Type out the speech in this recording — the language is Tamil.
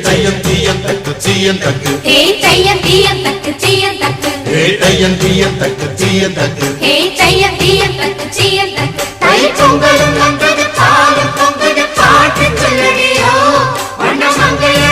தையம் தீயம் தக்கு சீயம் தக்கு தையம் தீயம் தக்கு சீயம் தக்கு தையம் தீயம் தக்கு சீயம் தக்கு தையம் தீயம் தக்கு சீயம் தக்கு தை பொங்கலும்